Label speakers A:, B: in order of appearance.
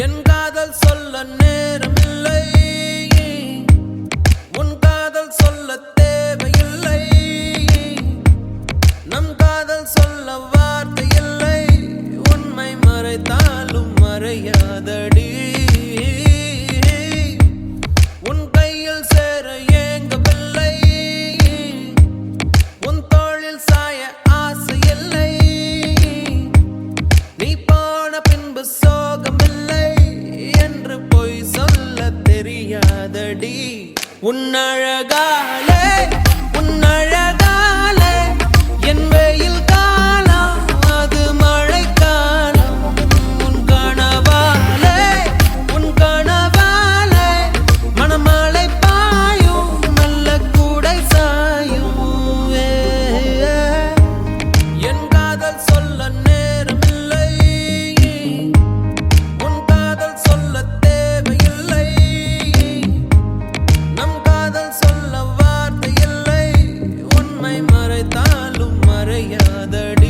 A: என் காதல் சொல்ல நேரமில்லை, உன் காதல் சொல்ல தேவையில்லை. நம் காதல் சொல்ல வார்த்தை இல்லை, உண்மை மறைத்தாலும் மறையாதடி. உன் கையில் சேர ஏங்கவில்லை, உன் தோளில் சாய ஆசை இல்லை. நீ போன பின்பு சோகமில்லை என்று பொய் சொல்ல தெரியாதடி. உன் அழகாலே என் வெயில் காலம் அது மழை காலம். உன் கனவாலே மணமழை பாயும் நல்ல கூடை சாயும். என் காதல் சொல்ல நேரமில்லை, உன் காதல் சொல்ல தேவையில்லை. நம் காதல் சொல்ல வார்த்தை இல்லை, உண்மை மறைத்தாலும் மறையாதடி.